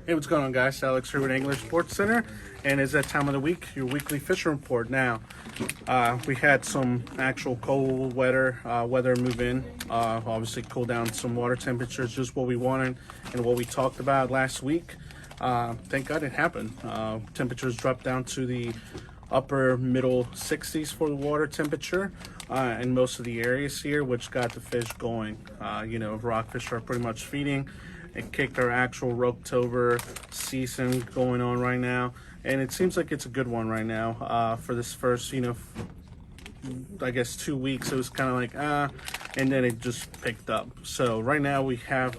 Hey, what's going on, guys? Alex here with English Sports Center, and it's that time of the week, your weekly fishing report. Now, we had some actual cold weather move in. Obviously, cool down some water temperatures, just what we wanted and what we talked about last week. Thank God it happened. Temperatures dropped down to the upper middle 60s for the water temperature in most of the areas here, which got the fish going. Rockfish are pretty much feeding. It kicked our actual Rocktober season going on right now, and it seems like it's a good one right now. For this first, I guess 2 weeks, it was kind of like and then it just picked up. So right now we have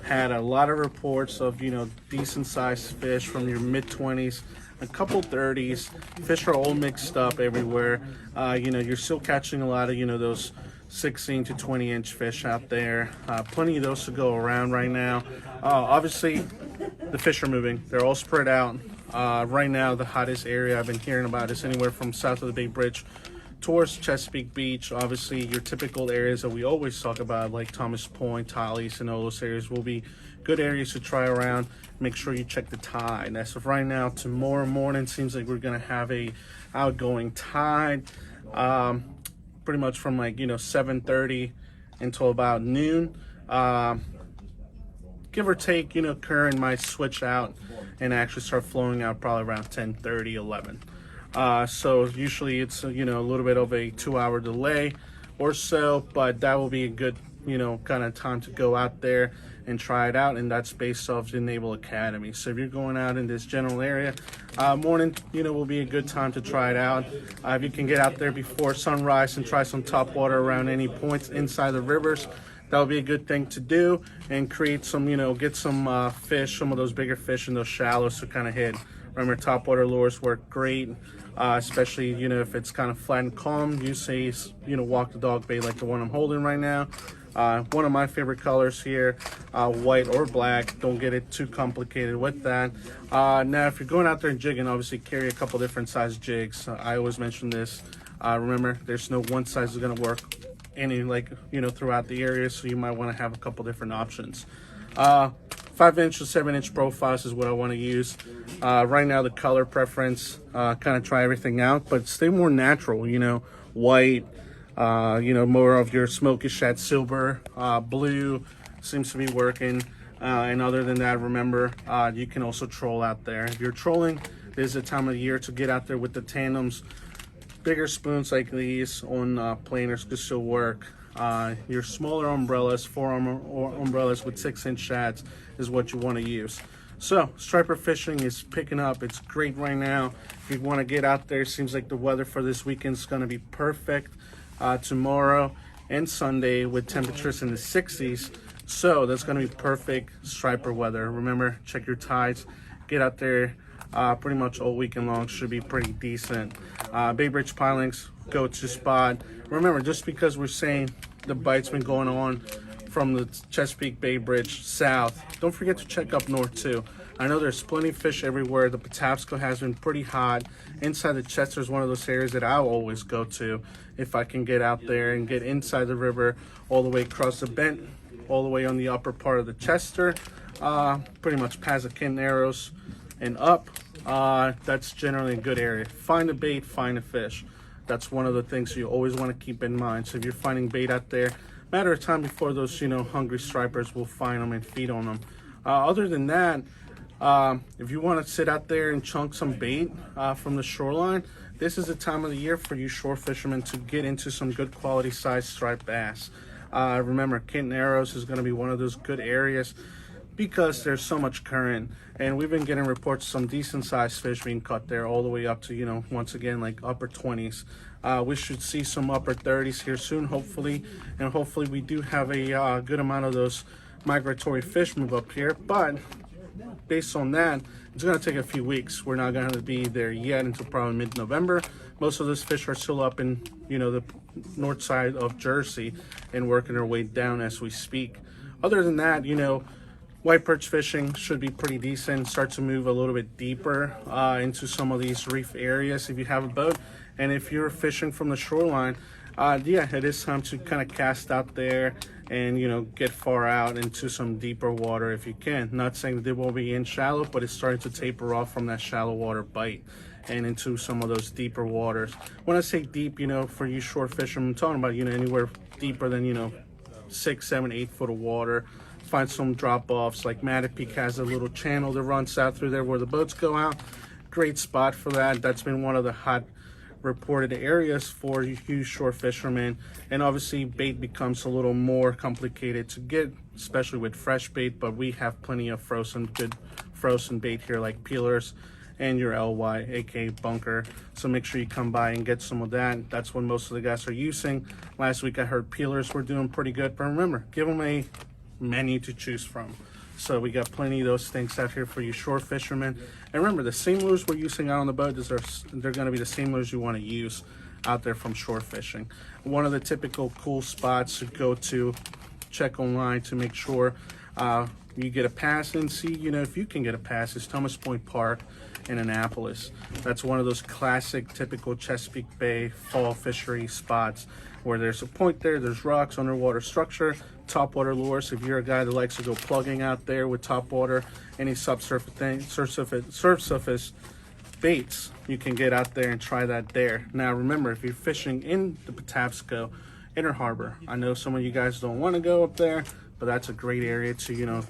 had a lot of reports of decent sized fish from your mid-20s, a couple 30s. Fish are all mixed up everywhere. You're still catching a lot of those 16 to 20 inch fish out there. Plenty of those to go around right now. Obviously the fish are moving, they're all spread out. Right now the hottest area I've been hearing about is anywhere from south of the Bay Bridge towards Chesapeake Beach. Obviously your typical areas that we always talk about, like Thomas Point, Tallies, and all those areas will be good areas to try around. Make sure you check the tide. As of right now, tomorrow morning seems like we're gonna have a outgoing tide, pretty much from 7:30 until about noon. Give or take, current might switch out and actually start flowing out probably around 10:30, 11. So usually it's a little bit of a 2-hour delay or so, but that will be a good kind of time to go out there and try it out, and that's based off the Naval Academy. So if you're going out in this general area, morning will be a good time to try it out. If you can get out there before sunrise and try some top water around any points inside the rivers, that would be a good thing to do, and create some get some fish, some of those bigger fish in those shallows to kind of hit. Remember, top water lures work great, especially if it's kind of flat and calm. You say walk the dog bait like the one I'm holding right now. One of my favorite colors here, white or black. Don't get it too complicated with that. Now if you're going out there and jigging, obviously carry a couple different size jigs. I always mention this. Remember, there's no one size is going to work throughout the area, so you might want to have a couple different options. 5-inch to 7-inch profiles is what I want to use. Right now the color preference, kind of try everything out, but stay more natural. White, more of your smoky shad silver, blue seems to be working. And other than that, remember, you can also troll out there. If you're trolling, this is the time of the year to get out there with the tandems. Bigger spoons like these on planers could still work. Your smaller umbrellas, 4-arm umbrellas with 6-inch shads is what you want to use. So striper fishing is picking up. It's great right now. If you want to get out there, seems like the weather for this weekend is going to be perfect. Tomorrow and Sunday with temperatures in the 60s. So that's going to be perfect striper weather. Remember, check your tides. Get out there pretty much all weekend long. Should be pretty decent. Bay Bridge pilings, go-to spot. Remember, just because we're saying the bite's been going on from the Chesapeake Bay Bridge south, don't forget to check up north too. I know there's plenty of fish everywhere. The Patapsco has been pretty hot. Inside the Chester is one of those areas that I'll always go to if I can get out there and get inside the river, all the way across the bend, all the way on the upper part of the Chester, pretty much past the Kent Narrows and up. That's generally a good area. Find a bait, find a fish. That's one of the things you always want to keep in mind. So if you're finding bait out there, matter of time before those hungry stripers will find them and feed on them. Other than that, if you want to sit out there and chunk some bait from the shoreline, this is the time of the year for you shore fishermen to get into some good quality size striped bass. Remember, Kent Narrows is going to be one of those good areas because there's so much current, and we've been getting reports of some decent sized fish being caught there, all the way up to once again, like upper 20s. We should see some upper 30s here soon, hopefully, and hopefully we do have a good amount of those migratory fish move up here. But based on that, it's going to take a few weeks. We're not going to be there yet until probably mid-November. Most of those fish are still up in the north side of Jersey and working their way down as we speak. Other than that, white perch fishing should be pretty decent. Start to move a little bit deeper into some of these reef areas if you have a boat. And if you're fishing from the shoreline, yeah, it is time to kind of cast out there and get far out into some deeper water if you can. Not saying that they won't be in shallow, but it's starting to taper off from that shallow water bite and into some of those deeper waters. When I say deep, for you short fishermen, I'm talking about anywhere deeper than 6, 7, 8 foot of water. Find some drop offs. Like Chesapeake has a little channel that runs out through there where the boats go out. Great spot for that. That's been one of the hot reported areas for huge shore fishermen. And obviously bait becomes a little more complicated to get, especially with fresh bait, but we have plenty of good frozen bait here, like peelers and your LY, aka bunker. So make sure you come by and get some of that. That's what most of the guys are using. Last week I heard peelers were doing pretty good, but remember, give them a menu to choose from. So we got plenty of those things out here for you shore fishermen. And remember, the same lures we're using out on the boat, they're going to be the same lures you want to use out there from shore fishing. One of the typical cool spots to go to, check online to make sure you get a pass and see, if you can get a pass, is Thomas Point Park in Annapolis. That's one of those classic, typical Chesapeake Bay fall fishery spots where there's a point there, there's rocks, underwater structure, topwater lures. If you're a guy that likes to go plugging out there with topwater, any surface baits, you can get out there and try that there. Now remember, if you're fishing in the Patapsco Inner Harbor, I know some of you guys don't want to go up there, but that's a great area to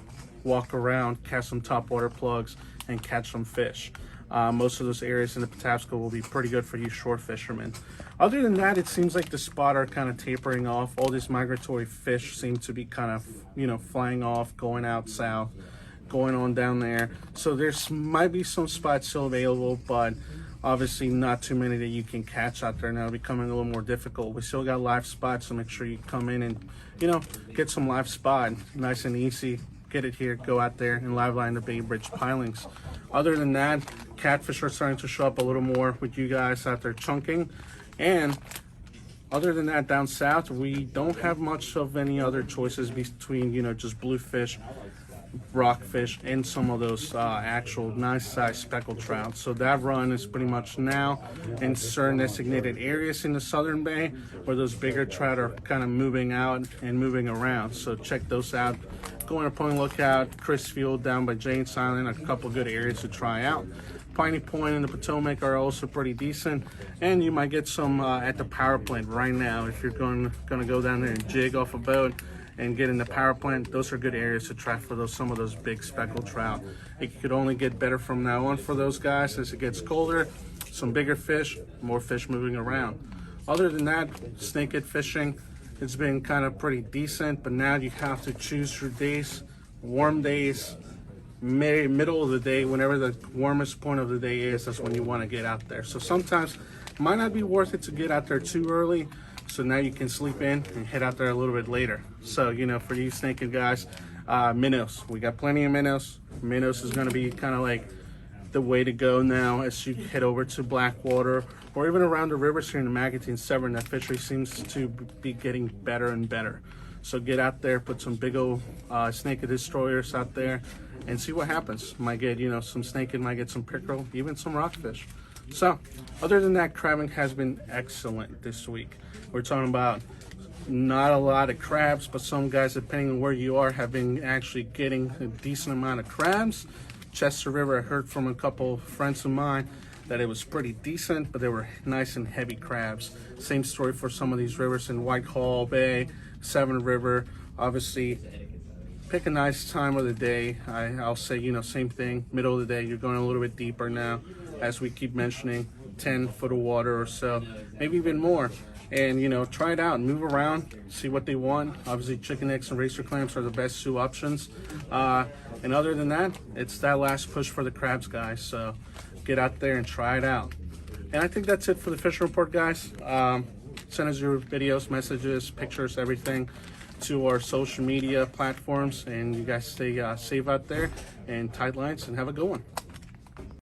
walk around, catch some topwater plugs, and catch some fish. Most of those areas in the Patapsco will be pretty good for you shore fishermen. Other than that, it seems like the spot are kind of tapering off. All these migratory fish seem to be kind of, flying off, going out south, going on down there. So might be some spots still available, but obviously not too many that you can catch out there now, becoming a little more difficult. We still got live spots, so make sure you come in and, get some live spot, nice and easy. Get it here, go out there and live line the Bay Bridge pilings. Other than that, catfish are starting to show up a little more with you guys out there chunking. And other than that, down south, we don't have much of any other choices between, just bluefish, rockfish, and some of those actual nice sized speckled trout. So that run is pretty much now in certain designated areas in the Southern Bay where those bigger trout are kind of moving out and moving around. So check those out. Going to Point Lookout, Crisfield down by James Island, a couple good areas to try out. Piney Point and the Potomac are also pretty decent, and you might get some at the power plant right now if you're going to go down there and jig off a boat and get in the power plant. Those are good areas to try for some of those big speckled trout. It could only get better from now on for those guys as it gets colder. Some bigger fish, more fish moving around. Other than that, snakehead fishing, it's been kind of pretty decent, but now you have to choose your days. Warm days, middle of the day, whenever the warmest point of the day is, that's when you want to get out there. So sometimes it might not be worth it to get out there too early, so now you can sleep in and head out there a little bit later. So, for you snakehead guys, minnows. We got plenty of minnows. Minnows is going to be kind of like the way to go now as you head over to Blackwater or even around the rivers here in the Magotine Severn. That fishery seems to be getting better and better. So get out there, put some big old snakehead destroyers out there and see what happens. Might get, some snakehead, might get some pickerel, even some rockfish. So other than that, crabbing has been excellent this week. We're talking about not a lot of crabs, but some guys, depending on where you are, have been actually getting a decent amount of crabs. Chester River, I heard from a couple friends of mine that it was pretty decent, but they were nice and heavy crabs. Same story for some of these rivers in Whitehall Bay, Severn River. Obviously, pick a nice time of the day. I'll say, same thing, middle of the day. You're going a little bit deeper now, as we keep mentioning, 10 foot of water or so, maybe even more. And, try it out, move around, see what they want. Obviously, chicken necks and racer clams are the best two options. And other than that, it's that last push for the crabs, guys. So get out there and try it out. And I think that's it for the Fishing Report, guys. Send us your videos, messages, pictures, everything to our social media platforms. And you guys stay safe out there and tight lines and have a good one.